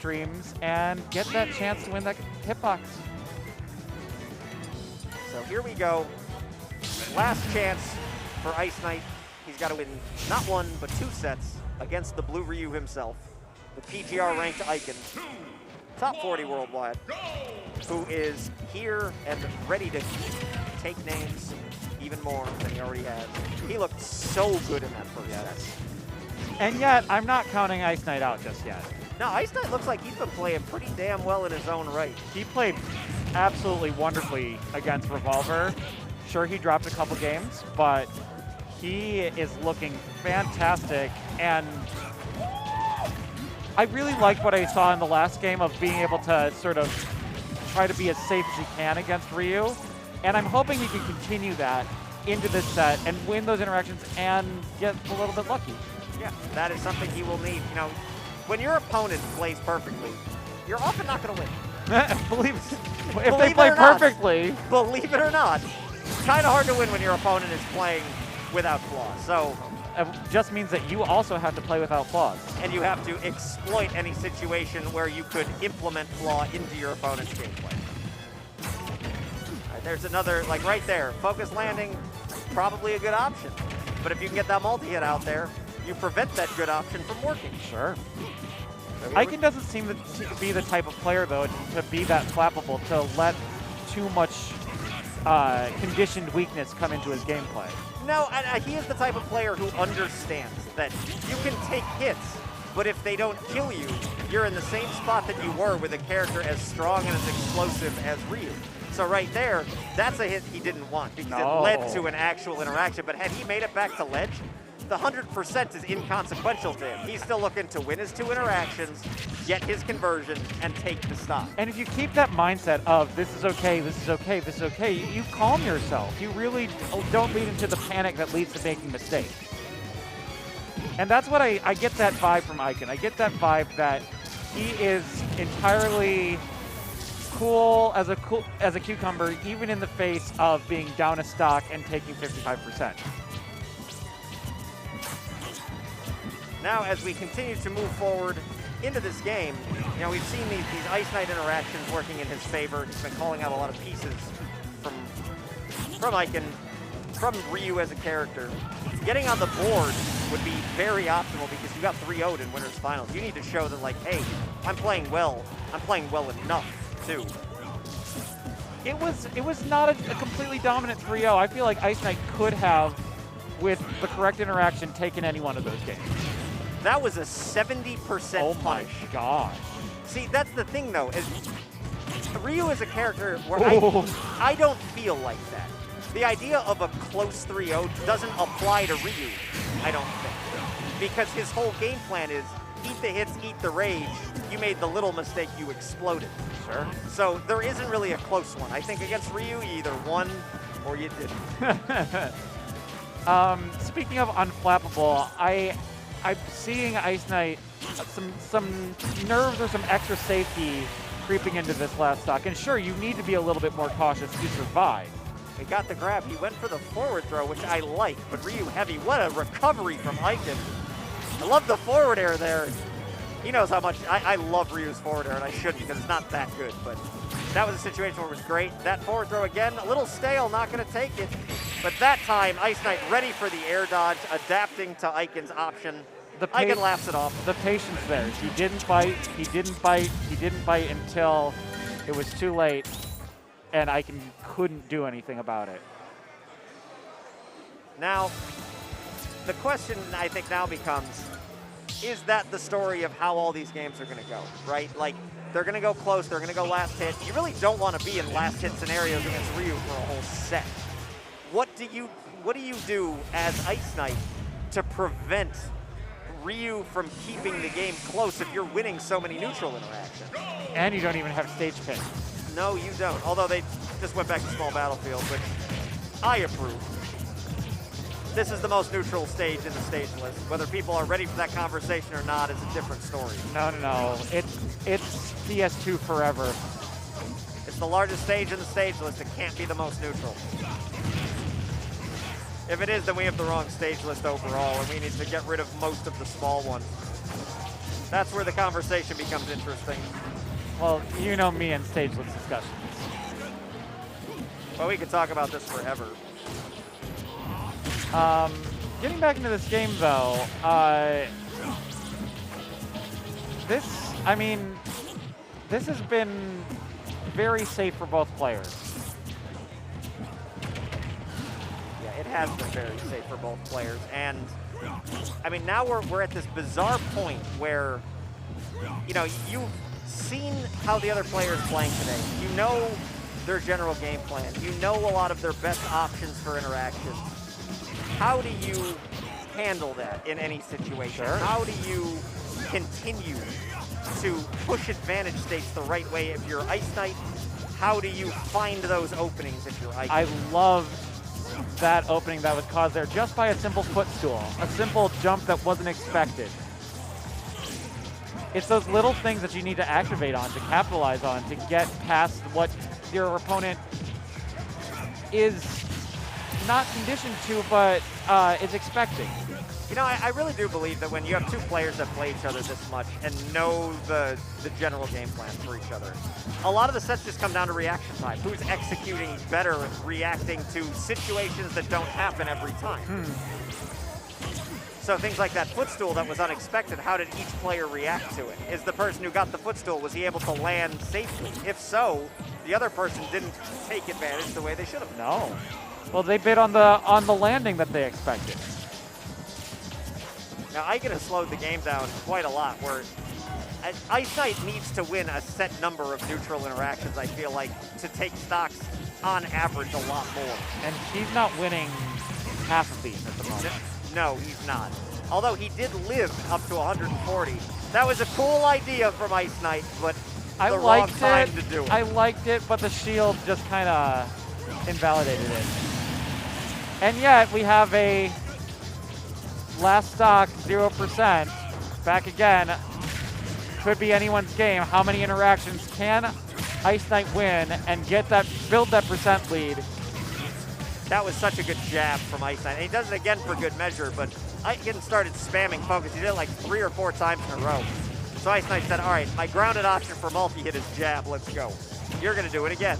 streams and get that chance to win that hitbox. So here we go. Last chance for IceKnight. He's got to win not one, but 2 sets against the Blue Ryu himself, the PGR-ranked Ikan, top 40 worldwide, who is here and ready to take names even more than he already has. He looked so good in that first set. And yet, I'm not counting IceKnight out just yet. No, IceKnight looks like he's been playing pretty damn well in his own right. He played absolutely wonderfully against Revolver. Sure, he dropped a couple games, but he is looking fantastic. And I really liked what I saw in the last game of being able to sort of try to be as safe as he can against Ryu. And I'm hoping he can continue that into this set and win those interactions and get a little bit lucky. Yeah, that is something he will need. You know, when your opponent plays perfectly, you're often not going to win. If they play perfectly. Believe it or not, it's kind of hard to win when your opponent is playing without flaws. So it just means that you also have to play without flaws. And you have to exploit any situation where you could implement flaw into your opponent's gameplay. All right, there's another, like right there, focus landing, probably a good option. But if you can get that multi-hit out there, you prevent that good option from working. Sure. Ikan doesn't seem to be the type of player, though, to be that flappable, to let too much conditioned weakness come into his gameplay. No, he is the type of player who understands that you can take hits, but if they don't kill you, you're in the same spot that you were with a character as strong and as explosive as Ryu. So right there, that's a hit he didn't want because it led to an actual interaction. But had he made it back to ledge, the 100% is inconsequential to him. He's still looking to win his 2 interactions, get his conversion, and take the stock. And if you keep that mindset of this is okay, this is okay, this is okay, you calm yourself. You really don't lead into the panic that leads to making mistakes. And that's what I get that vibe from Ikan. I get that vibe that he is entirely cool as a cucumber, even in the face of being down a stock and taking 55%. Now, as we continue to move forward into this game, you know, we've seen these IceKnight interactions working in his favor. He's been calling out a lot of pieces from Ikan, from Ryu as a character. Getting on the board would be very optimal because you got 3-0'd in Winners Finals. You need to show that, like, hey, I'm playing well. I'm playing well enough, too. It was not a completely dominant 3-0. I feel like IceKnight could have, with the correct interaction, taken any one of those games. That was a 70% Oh my gosh. See, that's the thing, though, is Ryu is a character where I don't feel like that. The idea of a close 3-0 doesn't apply to Ryu, I don't think. Because his whole game plan is eat the hits, eat the rage. You made the little mistake, you exploded. Sure. So there isn't really a close one. I think against Ryu, you either won or you didn't. Speaking of unflappable, I'm seeing IceKnight some nerves or some extra safety creeping into this last stock. And sure, you need to be a little bit more cautious to survive. He got the grab. He went for the forward throw, which I like, but Ryu heavy. What a recovery from Ikan. I love the forward air there. He knows how much I love Ryu's forward air, and I shouldn't because it's not that good, but that was a situation where it was great. That forward throw again, a little stale, not going to take it. But that time, IceKnight ready for the air dodge, adapting to Ikan's option. Ikan laughs it off. The patience there. He didn't bite, he didn't bite, he didn't bite until it was too late, and Ikan couldn't do anything about it. Now, the question I think now becomes, is that the story of how all these games are going to go, right? Like, they're going to go close, they're going to go last hit. You really don't want to be in last hit scenarios against Ryu for a whole set. What do you do as IceKnight to prevent Ryu from keeping the game close if you're winning so many neutral interactions? And you don't even have stage pins. No, you don't. Although they just went back to small battlefield, which I approve. This is the most neutral stage in the stage list. Whether people are ready for that conversation or not is a different story. No. It's PS2 forever. It's the largest stage in the stage list. It can't be the most neutral. If it is, then we have the wrong stage list overall, and we need to get rid of most of the small ones. That's where the conversation becomes interesting. Well, you know me and stageless discussions. Well, we could talk about this forever. Getting back into this game, though, this has been very safe for both players. Yeah, it has been very safe for both players. And, I mean, now we're at this bizarre point where, you know, you've seen how the other player is playing today. You know their general game plan. You know a lot of their best options for interaction. How do you handle that in any situation? Sure. How do you continue to push advantage states the right way if you're IceKnight? How do you find those openings if you're Ikan? I love that opening that was caused there just by a simple footstool, a simple jump that wasn't expected. It's those little things that you need to activate on, to capitalize on, to get past what your opponent is not conditioned to, but is expecting. You know, I really do believe that when you have two players that play each other this much and know the general game plan for each other, a lot of the sets just come down to reaction time. Who's executing better, reacting to situations that don't happen every time. So things like that footstool that was unexpected, how did each player react to it? Is the person who got the footstool, was he able to land safely? If so, the other person didn't take advantage the way they should have. No. Well, they bid on the landing that they expected. Now, Ikan has slowed the game down quite a lot, where IceKnight needs to win a set number of neutral interactions, I feel like, to take stocks on average a lot more. And he's not winning half of these at the moment. No, he's not. Although he did live up to 140. That was a cool idea from IceKnight, but the wrong time to do it. I liked it, but the shield just kind of invalidated it. And yet we have a last stock 0%. Back again. Could be anyone's game. How many interactions can IceKnight win and build that percent lead? That was such a good jab from IceKnight. And he does it again for good measure, but Ikan started spamming focus. He did it like 3 or 4 times in a row. So IceKnight said, all right, my grounded option for multi-hit is jab. Let's go. You're going to do it again.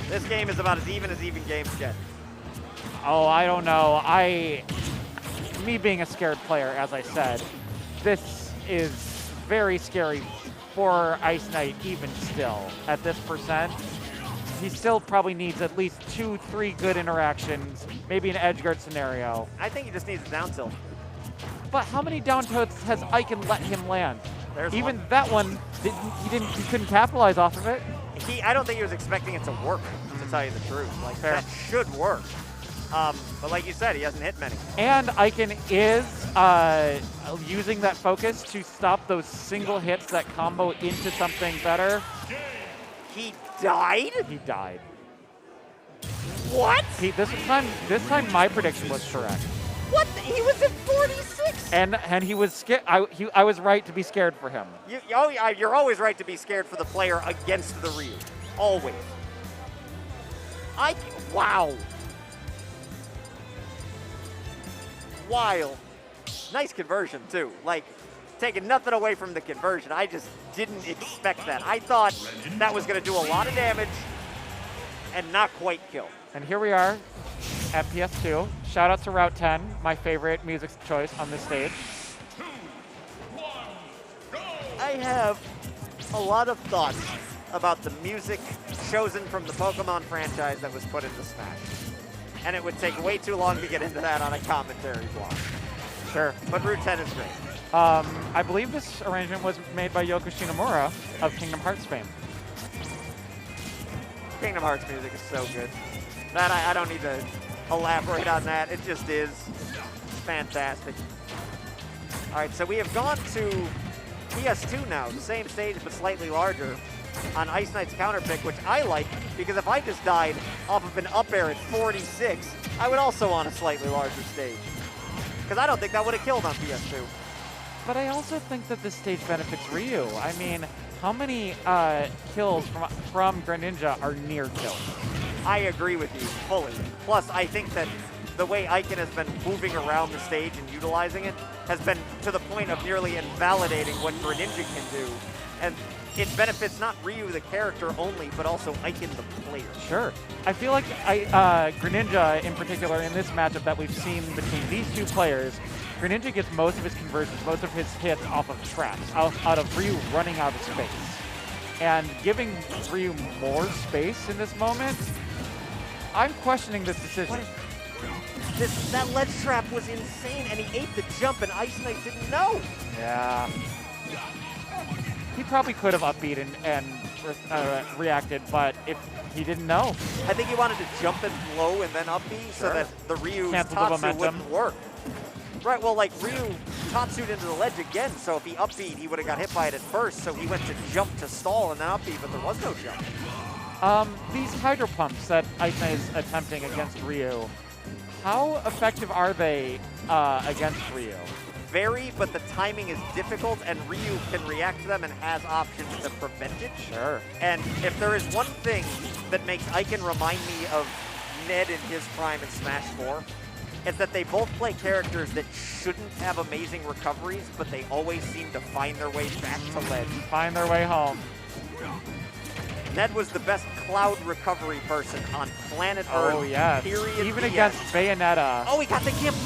This game is about as even games get. Oh, I don't know. Me being a scared player, as I said, this is very scary for IceKnight even still at this percent. He still probably needs at least 2-3 good interactions, maybe an edgeguard scenario. I think he just needs a down tilt. But how many down tilts has Ikan let him land? Even one. That one, he couldn't capitalize off of it. I don't think he was expecting it to work, to tell you the truth. Like, fair. That should work. But like you said, he hasn't hit many. And Ikan is using that focus to stop those single hits that combo into something better. He died? He died. What? This time my prediction was correct. What? He was at 46. And he was scared. I was right to be scared for him. You're always right to be scared for the player against the Ryu. Always. Wow. Wild. Nice conversion, too. Like, taking nothing away from the conversion. I just didn't expect that. I thought that was going to do a lot of damage and not quite kill. And here we are at PS2. Shout out to Route 10, my favorite music choice on this stage. I have a lot of thoughts about the music chosen from the Pokemon franchise that was put into Smash. And it would take way too long to get into that on a commentary block. Sure. But Route 10 is great. I believe this arrangement was made by Yoko Shinomura of Kingdom Hearts fame. Kingdom Hearts music is so good. That I don't need to elaborate on that. It just is. It's fantastic. All right, so we have gone to PS2 now, the same stage but slightly larger on IceKnight's counter pick, which I like because if I just died off of an up air at 46, I would also want a slightly larger stage. Because I don't think that would have killed on PS2. But I also think that this stage benefits Ryu. I mean, how many kills from Greninja are near kills? I agree with you fully. Plus, I think that the way Ikan has been moving around the stage and utilizing it has been to the point of nearly invalidating what Greninja can do. And it benefits not Ryu the character only, but also Ikan the player. Sure. I feel like Greninja in particular in this matchup that we've seen between these two players, Greninja gets most of his conversions, most of his hits off of traps, out of Ryu running out of space. And giving Ryu more space in this moment, I'm questioning this decision. That ledge trap was insane, and he ate the jump, and IceKnight didn't know. Yeah. He probably could have upbeat and reacted, but if he didn't know. I think he wanted to jump in low and then upbeat so that the Ryu's Tatsu wouldn't work. Right, well, like Ryu Tatsu'd into the ledge again, so if he upbeat, he would have got hit by it at first, so he went to jump to stall and then upbeat, but there was no jump. These Hydro Pumps that IceKnight is attempting against Ryu, how effective are they against Ryu? Very, but the timing is difficult, and Ryu can react to them and has options to prevent it. Sure. And if there is one thing that makes Ikan remind me of Ned in his prime in Smash 4, it's that they both play characters that shouldn't have amazing recoveries, but they always seem to find their way back to ledge. Find their way home. Ned was the best cloud recovery person on planet Earth. Oh, yeah. Period. Even against Bayonetta. Oh, he got the gift.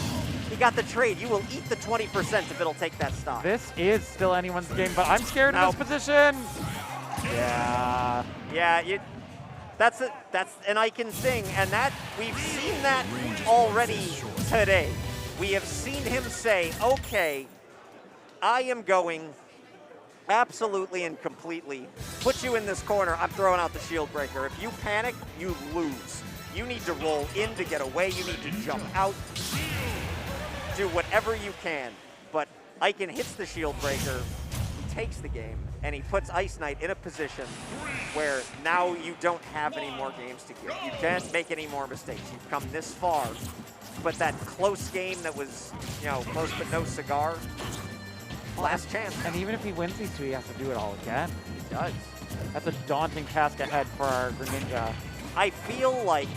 He got the trade. You will eat the 20% if it'll take that stock. This is still anyone's game, but I'm scared of this position. Yeah. Yeah, that's an Ikan thing, and that we've seen that already today. We have seen him say, okay, I am going absolutely and completely put you in this corner. I'm throwing out the shield breaker. If you panic, you lose. You need to roll in to get away. You need to jump out. Do whatever you can. But Ikan hits the shield breaker, he takes the game, and he puts IceKnight in a position where now you don't have any more games to give. You can't make any more mistakes. You've come this far. But that close game that was, close but no cigar, last chance. And even if he wins these two, he has to do it all again. He does. That's a daunting task ahead for our Greninja. I feel like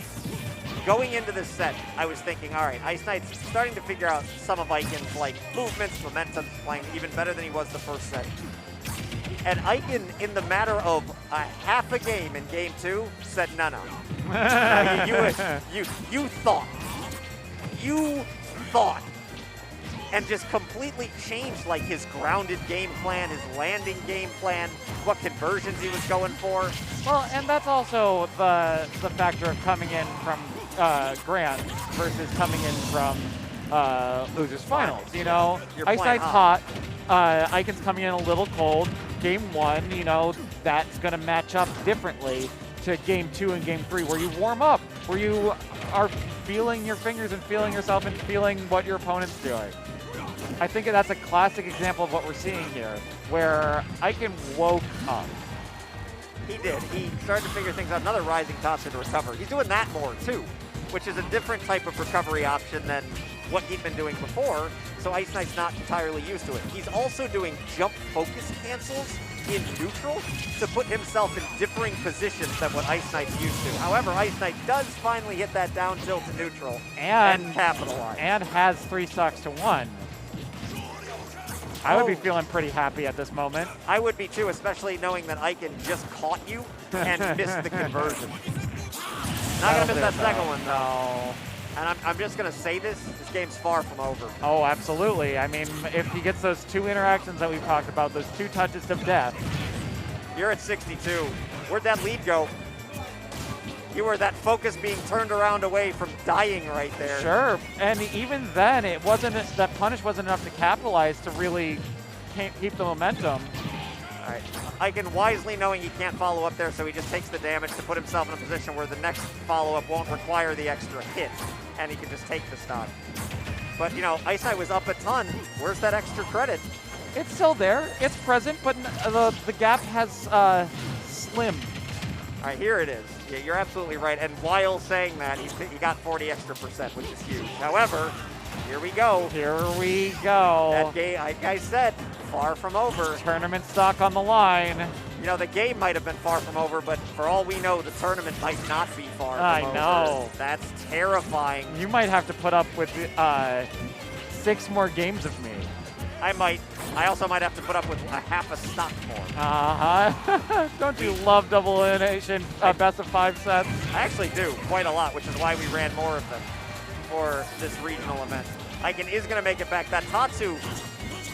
going into this set, I was thinking, all right, IceKnight's starting to figure out some of Ikan's movements, momentum, playing even better than he was the first set. And Ikan, in the matter of a half a game in game 2, said, no. You thought. And just completely changed his grounded game plan, his landing game plan, what conversions he was going for. Well, and that's also the factor of coming in from Grand versus coming in from losers finals. IceKnight's hot. Ikan's coming in a little cold. Game 1, that's going to match up differently to game 2 and game 3, where you warm up, where you are feeling your fingers and feeling yourself and feeling what your opponent's doing. I think that's a classic example of what we're seeing here, where Ikan woke up. He did. He started to figure things out. Another rising Tatsu to recover. He's doing that more, too, which is a different type of recovery option than what he'd been doing before, so IceKnight's not entirely used to it. He's also doing jump focus cancels in neutral to put himself in differing positions than what IceKnight's used to. However, IceKnight does finally hit that down tilt to neutral and capitalize. And has 3 stocks to 1. I would be feeling pretty happy at this moment. I would be too, especially knowing that Ikan just caught you and missed the conversion. Not going to miss that second one, though. And I'm just going to say this game's far from over. Oh, absolutely. I mean, if he gets those 2 interactions that we've talked about, those 2 touches of death. You're at 62. Where'd that lead go? You were that focus being turned around away from dying right there. Sure, and even then, that punish wasn't enough to capitalize to really keep the momentum. All right, Ikan wisely knowing he can't follow up there, so he just takes the damage to put himself in a position where the next follow-up won't require the extra hit, and he can just take the stock. But, IceKnight was up a ton. Where's that extra credit? It's still there. It's present, but the gap has slimmed. All right, here it is. Yeah, you're absolutely right. And while saying that, he got 40 extra %, which is huge. However, here we go. Here we go. That game, like I said, far from over. Tournament stock on the line. You know, the game might have been far from over, but for all we know, the tournament might not be far I from over. know. That's terrifying. You might have to put up with 6 more games of me. I might. I also might have to put up with a half a stock more. Uh-huh. Don't you love double elimination best of 5 sets? I actually do, quite a lot, which is why we ran more of them for this regional event. Ikan is going to make it back. That Tatsu,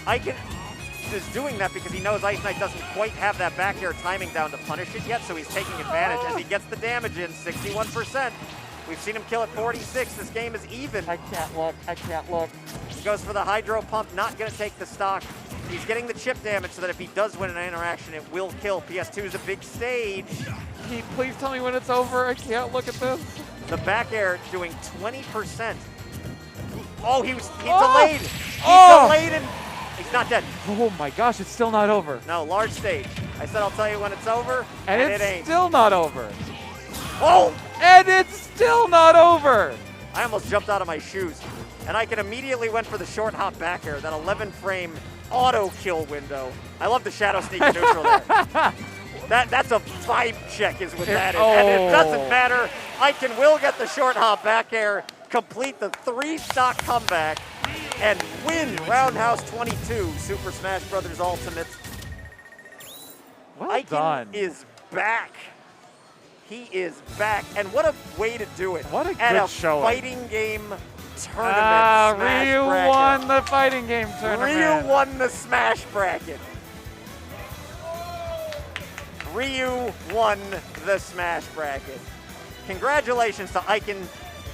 Ikan is doing that because he knows IceKnight doesn't quite have that back air timing down to punish it yet, so he's taking advantage as he gets the damage in, 61%. We've seen him kill at 46. This game is even. I can't look. I can't look. He goes for the hydro pump, not going to take the stock. He's getting the chip damage so that if he does win an interaction, it will kill. PS2 is a big stage. Please tell me when it's over. I can't look at this. The back air doing 20%. Oh, he's delayed. He's delayed and he's not dead. Oh my gosh, it's still not over. No, large stage. I said I'll tell you when it's over, And it it's ain't. still not over. Oh! And it's still not over. I almost jumped out of my shoes. And Ikan immediately went for the short hop back air, that 11-frame auto kill window. I love the shadow sneak neutral there. That's a vibe check is what that is. And it doesn't matter. Ikan will get the short hop back air, complete the 3-stock comeback, and win Roundhouse 22 Super Smash Bros. Ultimate. Well Ikan done. is back. He is back. And what a way to do it. What a at good a showing. fighting game tournament Smash Ryu bracket. won the fighting game tournament. Ryu won the Smash bracket. Ryu won the Smash bracket. Congratulations to Ikan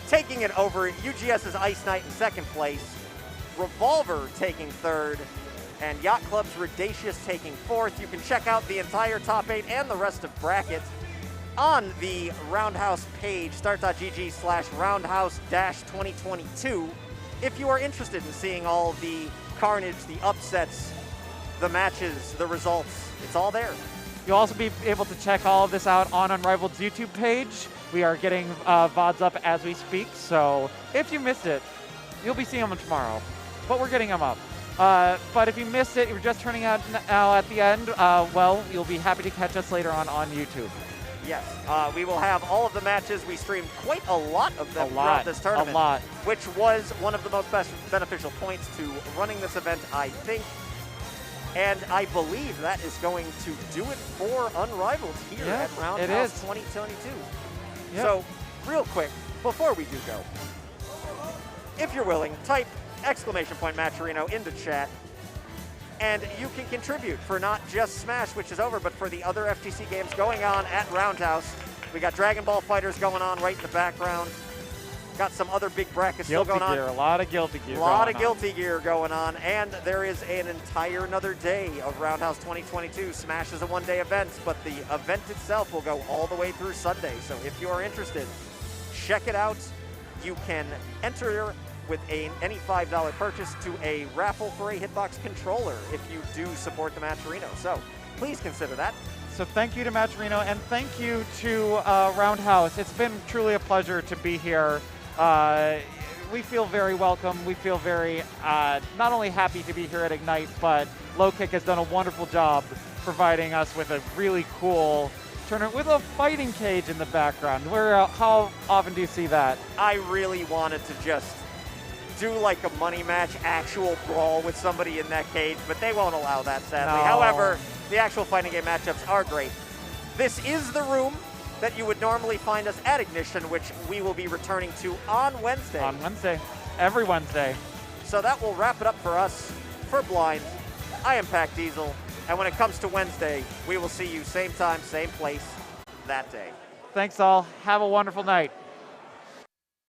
taking it over. UGS's IceKnight in 2nd place. Revolver taking 3rd. And Yacht Club's Radacious taking 4th. You can check out the entire top 8 and the rest of bracket on the Roundhouse page, start.gg/roundhouse-2022. If you are interested in seeing all the carnage, the upsets, the matches, the results, it's all there. You'll also be able to check all of this out on Unrivaled's YouTube page. We are getting VODs up as we speak, so if you missed it, you'll be seeing them tomorrow. But we're getting them up. But if you missed it, you're just turning out now at the end, well, you'll be happy to catch us later on YouTube. Yes, we will have all of the matches. We streamed quite a lot of them throughout this tournament. A lot. Which was one of the most beneficial points to running this event, I think. And I believe that is going to do it for Unrivaled here at Roundhouse 2022. Yep. So, real quick, before we do go, if you're willing, type !Matcherino into chat. And you can contribute for not just Smash, which is over, but for the other FGC games going on at Roundhouse. We got Dragon Ball Fighters going on right in the background. Got some other big brackets still going on. A lot of Guilty Gear. A lot of Guilty Gear going on. And there is an entire another day of Roundhouse 2022. Smash is a one-day event, but the event itself will go all the way through Sunday. So if you are interested, check it out. You can enter with any $5 purchase to a raffle for a Hitbox controller if you do support the Matcherino. So please consider that. So thank you to Matcherino, and thank you to Roundhouse. It's been truly a pleasure to be here. We feel very welcome. We feel very not only happy to be here at Ignite, but Low Kick has done a wonderful job providing us with a really cool tournament with a fighting cage in the background. How often do you see that? I really wanted to just do like a money match, actual brawl with somebody in that cage, but they won't allow that, sadly. No. However, the actual fighting game matchups are great. This is the room that you would normally find us at Ignition, which we will be returning to on Wednesday. On Wednesday. Every Wednesday. So that will wrap it up for us for Blind. I am Pac Diesel, and when it comes to Wednesday, we will see you same time, same place that day. Thanks all. Have a wonderful night.